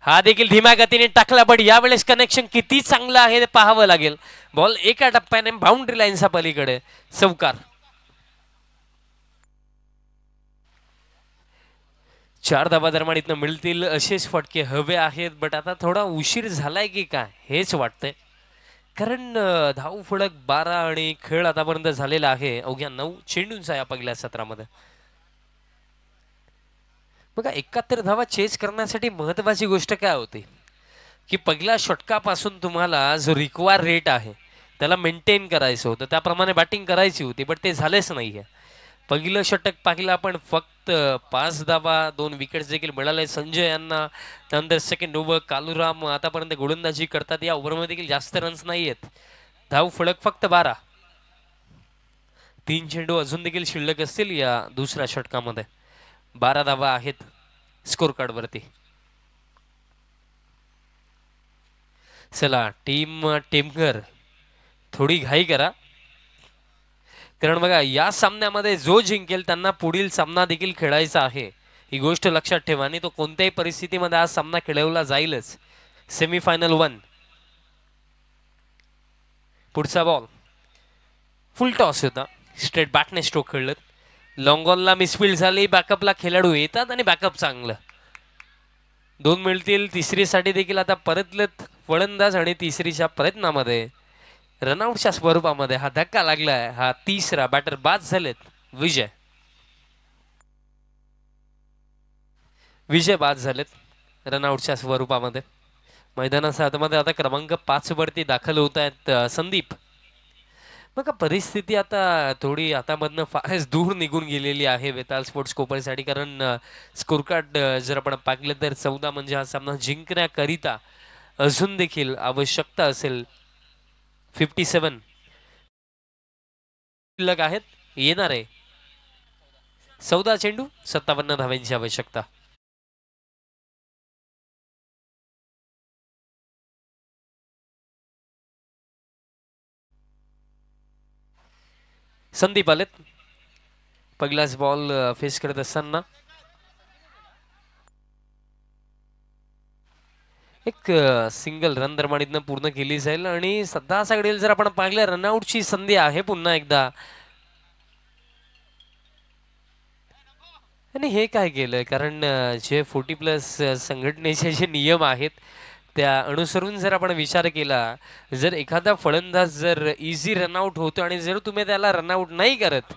हा देखील धीम्या गतीने टाकला, पण यावेळेस कनेक्शन किती चांगलं आहे ते पाहावं लागेल. बॉल एका टप्प्याने बाउंड्री लाईनच्या पलीकडे चौकार. 4 धावा दरम्यान इथनं मिळतील असेच फटके हवे आहेत, बट आता थोडा उशीर झालाय की काय हेच वाटतंय. कारण धाव फलक 12 आणि खेळ आतापर्यंत झालेला आहे अवघ्या 9 चेंडूंचा या पहिल्या सत्रामध्ये. बघा 71 धावा चेस करण्यासाठी महत्वाची गोष्ट काय होती की पहिल्या षटकापासून तुम्हाला जो रिक्वायर रेट आहे त्याला मेंटेन करायचं होतं, त्याप्रमाणे बॅटिंग करायची होती, बट ते झालेच नाहीये. पहिलं षटक पाहिलं आपण फक्त 5 धावा 2 विकेट्स देखील मिळाले संजय यांना. त्यानंतर सेकंड ओव्हर कालुराम आतापर्यंत गोलंदाजी करतात, या ओव्हरमध्ये देखील जास्त रन्स नाही आहेत. धाव फलक फक्त 12. 3 चेंडू अजून देखील शिल्लक असतील या दुसऱ्या षटकामध्ये. 12 धावा आहेत स्कोर कार्ड वरती. चला टीम टेमकर थोडी घाई करा, कारण बघा या सामन्यामध्ये जो जिंकेल त्यांना पुढील सामना देखील खेळायचा आहे, ही गोष्ट लक्षात ठेवा. आणि तो कोणत्याही परिस्थितीमध्ये हा सामना खेळवला जाईलच. सेमीफायनल 1. पुढचा बॉल फुल टॉस होता, स्ट्रेट बॅटने स्ट्रोक खेळलं. लॉंग ऑनला मिसफील्ड झाली, बॅकअपला खेळाडू येतात आणि बॅकअप चांगलं. 2 मिळतील. तिसरीसाठी देखील आता परतलेत फलंदाज आणि तिसरीच्या प्रयत्नामध्ये रनआउटच्या स्वरूपामध्ये हा धक्का लागलाय. हा तिसरा बॅटर बाद झालेत. विजय बाद झालेत रनआउटच्या स्वरूपामध्ये. मैदानाच्या आतमध्ये आता क्रमांक 5 वरती दाखल होत आहेत संदीप. बघा परिस्थिती आता थोडी हातामधनं फारच दूर निघून गेलेली आहे वेताळ स्पोर्ट्स कोपरसाठी. कारण स्कोर कार्ड जर आपण पाहिलं तर 14 म्हणजे हा सामना जिंकण्याकरिता अजून देखील आवश्यकता असेल 57 शिल्लक आहेत. येणार आहे 14 चेंडू 57 धाव्यांची आवश्यकता. संदीप आलेत. पहिलाच बॉल फेस करत असताना एक सिंगल रन दरम्यान पूर्ण केली जाईल आणि सध्या सगळी जर आपण पाहिलं रनआउटची संधी आहे पुन्हा एकदा. आणि हे काय केलं, कारण जे 40+ संघटनेचे जे नियम आहेत त्या अनुसरून जर आपण विचार केला, जर एखादा फलंदाज जर इझी रनआउट होतो आणि जर तुम्ही त्याला रनआउट नाही करत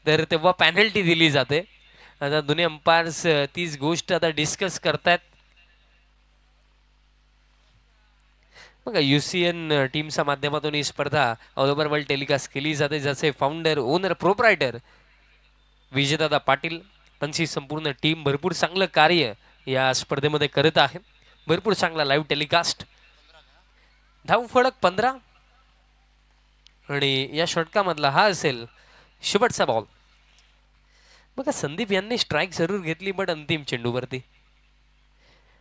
तर तेव्हा पॅनल्टी दिली जाते. आता दोन्ही अंपायर्स तीच गोष्ट आता डिस्कस करतायत. बघा UCN टीमच्या माध्यमातून ही स्पर्धा ऑल ओव्हर वर्ल्ड टेलिकास्ट केली जाते, ज्याचे founder owner proprietor Vijaydada Patil, त्यांची संपूर्ण टीम भरपूर चांगलं कार्य या स्पर्धेमध्ये करत आहे. भरपूर चांगला लाईव्ह टेलिकास्ट. धाव फलक 15 आणि या षटकामधला हा असेल शेवटचा बॉल. बघा संदीप यांनी स्ट्राईक जरूर घेतली, बट अंतिम चेंडूवरती.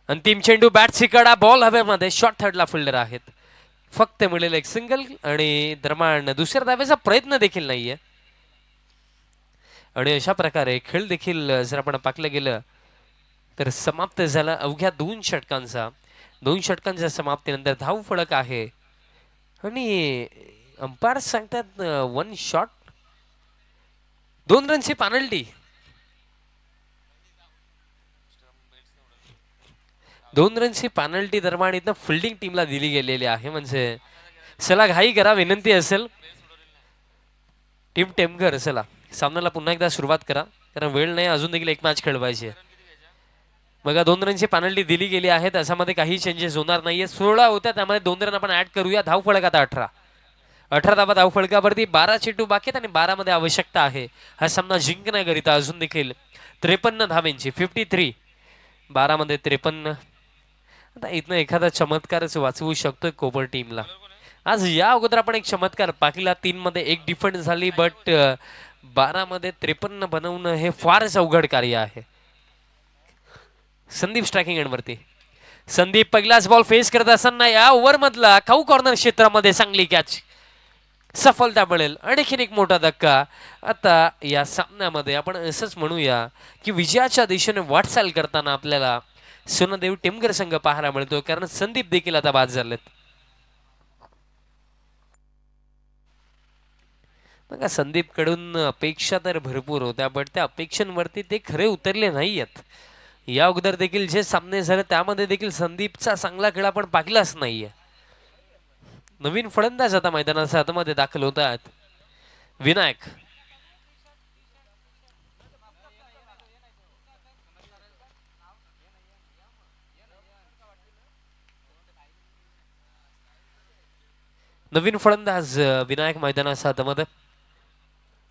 अंतिम चेंडू बॅट सिकडा, बॉल हवेमध्ये. शॉर्ट थर्डला फिल्डर आहेत. फक्त मिळेल एक सिंगल आणि दरम्यान दुसऱ्या धावेचा प्रयत्न देखील नाहीये. आणि अशा प्रकारे खेळ देखील जर आपण पाहिलं गेलं तर समाप्त झाला अवघ्या 2 षटकांचा. 2 षटकांच्या समाप्तीनंतर धाव फलक आहे आणि अंपायर सांगतात 1 शॉट 2 रनची पॅनल्टी. 2 रनची पॅनल्टी दरम्यान इथं फिल्डिंग टीमला दिली गेलेली आहे. म्हणजे चला घाई करा, विनंती असेल टीम टेमघर, चला सामन्याला पुन्हा एकदा सुरुवात करा, कारण वेळ नाही, अजून देखील एक मॅच खेळवायची आहे. बघा 2 रनची पेनल्टी दिली गेली आहे, त्याच्यामध्ये काही चेंजेस होणार नाहीये. 16 होत्या, त्यामध्ये 2 रन आपण ऍड करूया. धावफलक आता 18 धावा धावफलकावरती. 12 चेंडू बाकी आहेत आणि 12 मध्ये आवश्यकता आहे हा सामना जिंकण्याकरिता. अजून देखील 53 धावेंची, 53. 12 मध्ये 53. आता इथनं एखादा चमत्कारच वाचवू शकतोय कोपर टीमला. आज या अगोदर आपण एक चमत्कार पाहिला, 3 मध्ये 1 डिफेंड झाली, बट 12 मध्ये 53 बनवणं हे फारच अवघड कार्य आहे. संदीप स्ट्रायकिंग एंडवरती. संदीप पहिलाच बॉल फेस करत असताना या ओव्हर मधला खाऊ कॉर्नर क्षेत्रामध्ये चांगली कॅच, सफलता मिळेल. आणखीन एक मोठा धक्का. आता या सामन्यामध्ये आपण असंच म्हणूया की विजयाच्या दिशेने वाटचाल करताना आपल्याला सोनादेव टेमघर संघ पाहायला मिळतो, कारण संदीप देखील आता बाद झालेत. बघा संदीप कडून अपेक्षा तर भरपूर होत्या, बट त्या अपेक्षांवरती ते खरे उतरले नाहीयेत. या अगोदर देखील जे सामने झाले त्यामध्ये देखील संदीपचा चांगला खेळ आपण पाहिलाच नाहीये. नवीन फलंदाज आता मैदानाच्या आतमध्ये दाखल होत आहेत. विनायक. नवीन फलंदाज विनायक मैदानाच्या आतमध्ये.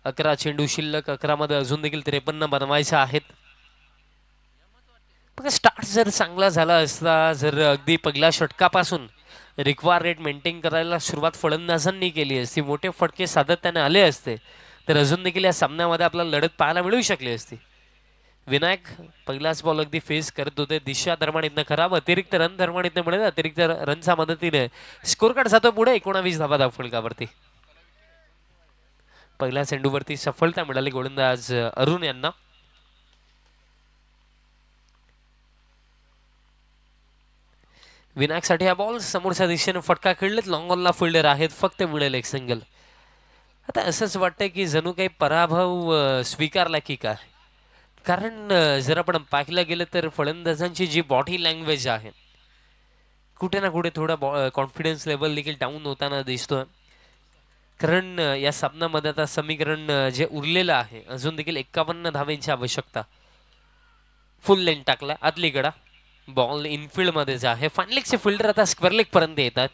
11 चेंडू शिल्लक, 11 मध्ये अजून देखील 53 बनवायचे आहेत. स्टार्ट जर चांगला झाला असता, जर अगदी पहिल्या षटकापासून रिक्वायर रेट मेंटेन करायला सुरुवात फलंदाजांनी केली असती, मोठे फटके सातत्याने आले असते, तर अजून देखील या सामन्यामध्ये आपल्याला लढत पाहायला मिळू शकली असती. विनायक पहिलाच बॉल अगदी फेस करत होते. दिशा धर्माणीतनं खराब, अतिरिक्त रन धर्माणीतनं मिळेल. अतिरिक्त रनच्या मदतीने स्कोर कार्ड जातो पुढे 19 धावा धावफलकावरती. पहिल्या चेंडूवरती सफलता मिळाली गोलंदाज अरुण यांना. विनायकसाठी हा बॉल समोरच्या दिशेने फटका खेळलेत. लॉंग ऑनला फिल्डर आहेत, फक्त मिळेल एक सिंगल. आता असंच वाटतंय की जणू काही पराभव स्वीकारला की काय, कारण जर आपण पाहिलं गेलं तर फलंदाजांची जी बॉडी लँग्वेज आहे, कुठे ना कुठे थोडा कॉन्फिडन्स लेवल देखील डाऊन होताना दिसतोय. कारण या सामन्यामध्ये आता समीकरण जे उरलेलं आहे, अजून देखील 51 धावेंची आवश्यकता. फुल लेन टाकला आतली कडा, बॉल इनफिल्ड मध्येच आहे. फायनलिकचे फिल्डर आता स्क्वेअर लेग पर्यंत येतात,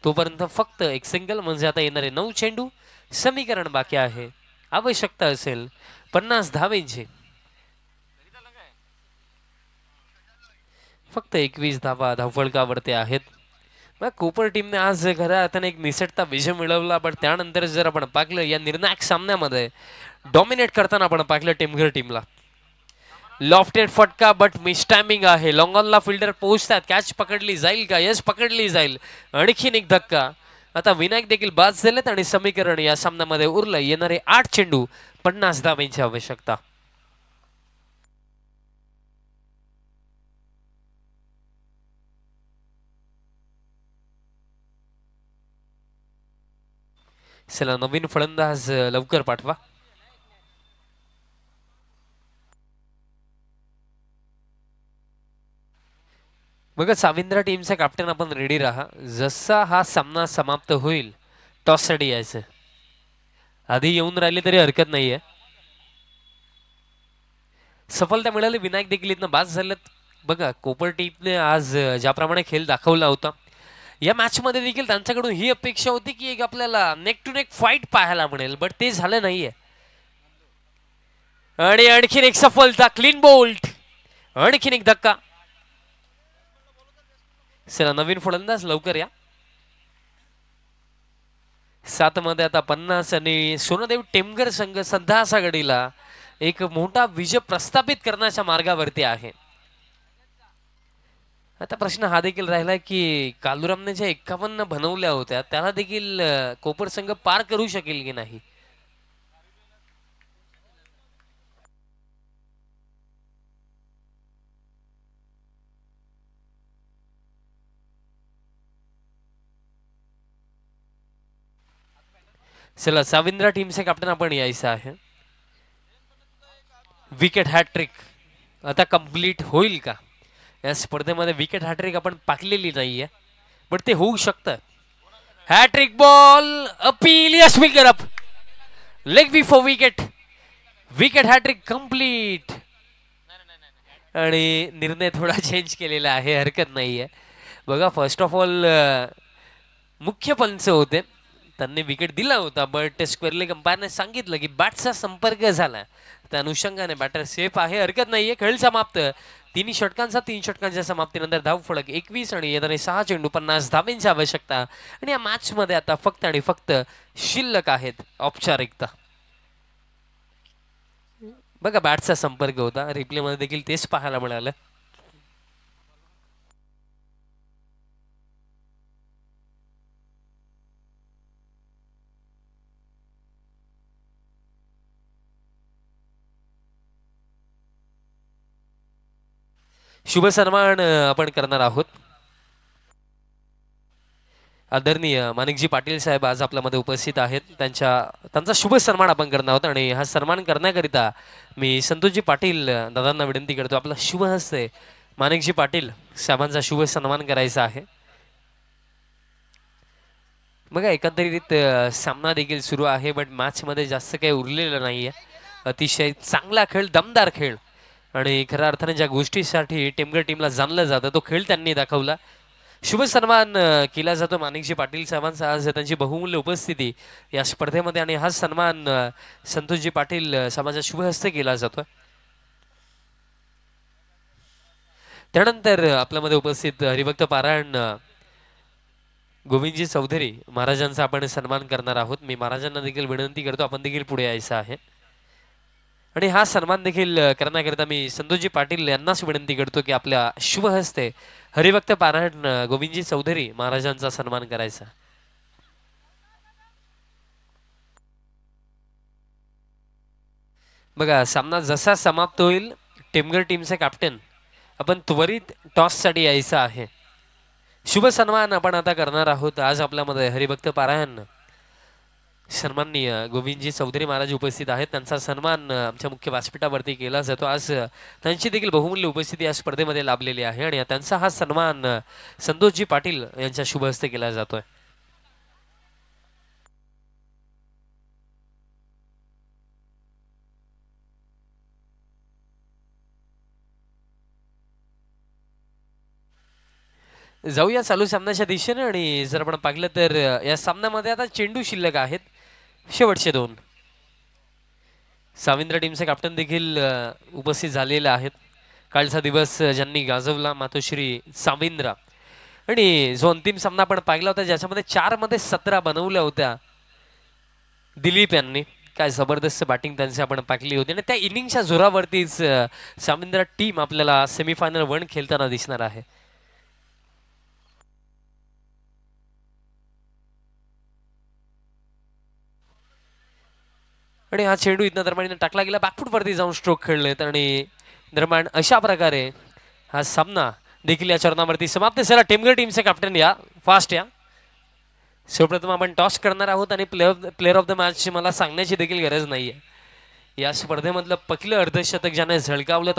तोपर्यंत फक्त एक सिंगल, म्हणजे आता येणारे 9 चेंडू. समीकरण बाकी आहे, आवश्यकता असेल 50 धावेंची. फक्त 21 धावा धावफलकावरती आहेत. मग कोपर टीमने आज खऱ्या अर्थाने एक निसटता विजय मिळवला, पण त्यानंतर जर आपण पाहिलं या निर्णायक सामन्यामध्ये डॉमिनेट करताना आपण पाहिलं टेमघर टीमला. लॉफ्टेड फटका, बट मिस टायमिंग आहे. लॉंग ऑनला फिल्डर पोहोचतात. कॅच पकडली जाईल का? यस, पकडली जाईल. आणखीन एक धक्का. आता विनायक देखील बाद झालेत आणि समीकरण या सामन्यामध्ये उरलं. येणारे 8 चेंडू, 50 धावेंची आवश्यकता. चला नवीन फलंदाज लवकर पाठवा. बघा साविंद्रा टीमचा कॅप्टन आपण रेडी राहा. जसा हा सामना समाप्त होईल टॉस साठी यायचं. आधी येऊन राहिले तरी हरकत नाहीये. सफलता मिळाली. विनायक देखील इथनं बाद झालेत. बघा कोपर टीमने आज ज्याप्रमाणे खेळ दाखवला होता, या मॅच मध्ये देखील त्यांच्याकडून ही अपेक्षा होती की एक आपल्याला नेक टू नेक फाईट पाहायला मिळेल, बट ते झालं नाहीये. आणि आणखीन एक सफलता, क्लीन बोल्ट. आणखीन एक धक्का. चला नवीन फलंदाज लवकर या. 7 मध्ये आता 50 आणि सोनादेव टेमघर संघ सध्याच्या घडीला एक मोठा विजय प्रस्थापित करण्याच्या मार्गावरती आहे. आता प्रश्न हा देखील राहिला की कालुरामने ज्या 51 बनवल्या होत्या त्याला देखील कोपर संघ पार करू शकेल की नाही. चला साविंद्रा टीमचे कॅप्टन आपण यायचं आहे. विकेट हॅट्रिक आता कंप्लीट होईल का? या स्पर्धेमध्ये विकेट हॅट्रिक आपण पाहिलेली नाहीये, बट ते होऊ शकतं. Hat trick ball appeal yes wicket up leg before wicket wicket hat trick complete आणि निर्णय थोडा चेंज केलेला आहे हरकत नाहीये बघा फर्स्ट ऑफ ऑल मुख्य पंच होते त्यांनी विकेट दिला होता बट स्क्वेअरली कंपायरने सांगितलं की बॅटचा संपर्क झाला त्या अनुषंगाने बॅटर सेफ आहे हरकत नाहीये खेळ समाप्त 3 षटकांच्या समाप्तीनंतर धाव फलक 21 आणि येणारे 6 चेंडू 50 धावांची आवश्यकता आणि या मॅच मध्ये आता फक्त आणि फक्त शिल्लक आहेत औपचारिकता बघा बॅटचा संपर्क होता रिप्ले मध्ये देखील तेच पाहायला मिळालं शुभ सन्मान आपण करणार आहोत आदरणीय माणिकजी पाटील साहेब आज आपल्यामध्ये उपस्थित आहेत त्यांचा शुभ सन्मान आपण करणार आहोत आणि हा सन्मान करण्याकरिता मी संतोषजी पाटील दादांना विनंती करतो आपला शुभ हस्ते माणिकजी पाटील साहेबांचा शुभ सन्मान करायचा आहे बघा एकंदरीत सामना देखील सुरू आहे बट मॅच मध्ये जास्त काही उरलेलं नाहीये अतिशय चांगला खेळ दमदार खेळ आणि खऱ्या अर्थाने ज्या गोष्टीसाठी टेमघर टीमला जाणलं जातं तो खेळ त्यांनी दाखवला शुभ सन्मान केला जातो माणिकजी पाटील साहेबांचा आज त्यांची बहुमूल्य उपस्थिती या स्पर्धेमध्ये आणि हा सन्मान संतोषजी पाटील साहेबांचा शुभ हस्ते केला जातो त्यानंतर आपल्यामध्ये उपस्थित हरिभक्त पारायण गोविंदजी चौधरी महाराजांचा आपण सन्मान करणार आहोत मी महाराजांना देखील विनंती करतो आपण देखील पुढे यायचं आहे आणि हा सन्मान देखील करण्याकरिता मी संतोषजी पाटील यांनाच विनंती करतो की आपल्या शुभ हस्ते हरिभक्त पारायण गोविंदजी चौधरी महाराजांचा सन्मान करायचा बघा सामना जसा समाप्त होईल टेमघर टीमचे कॅप्टन आपण त्वरित टॉस साठी यायचं आहे शुभ सन्मान आपण आता करणार आहोत आज आपल्यामध्ये हरिभक्त पारायण सन्माननीय गोविंदजी चौधरी महाराज उपस्थित आहेत त्यांचा सन्मान आमच्या मुख्य व्यासपीठावरती केला जातो आज त्यांची देखील बहुमूल्य उपस्थिती या स्पर्धेमध्ये लाभलेली आहे आणि त्यांचा हा सन्मान संतोषजी पाटील यांच्या शुभ हस्ते केला जातोय जाऊया चालू सामन्याच्या दिशेने आणि जर आपण पाहिलं तर या सामन्यामध्ये आता चेंडू शिल्लक आहेत शेवटचे 2 साविंद्र टीमचे कॅप्टन देखील उपस्थित झालेले आहेत कालचा दिवस ज्यांनी गाजवला मातोश्री साविंद्र आणि जो अंतिम सामना आपण पाहिला होता ज्याच्यामध्ये 4 मध्ये 17 बनवल्या होत्या दिलीप यांनी काय जबरदस्त बॅटिंग त्यांची आपण पाहिली होती आणि त्या इनिंगच्या जोरावरतीच साविंद्र टीम आपल्याला सेमीफायनल 1 खेळताना दिसणार आहे आणि हा चेंडू इथं दरम्यान टाकला गेला बॅकफूट वरती जाऊन स्ट्रोक खेळलेत आणि दरम्यान अशा प्रकारे हा सामना देखील या चरणावरती समाप्त झाला टेमघर टीमचे कॅप्टन या फास्ट या सर्वप्रथम आपण टॉस करणार आहोत आणि प्लेअर ऑफ द मॅच मला सांगण्याची देखील गरज नाहीये या स्पर्धेमधलं पहिलं अर्धशतक ज्याने झळकावलं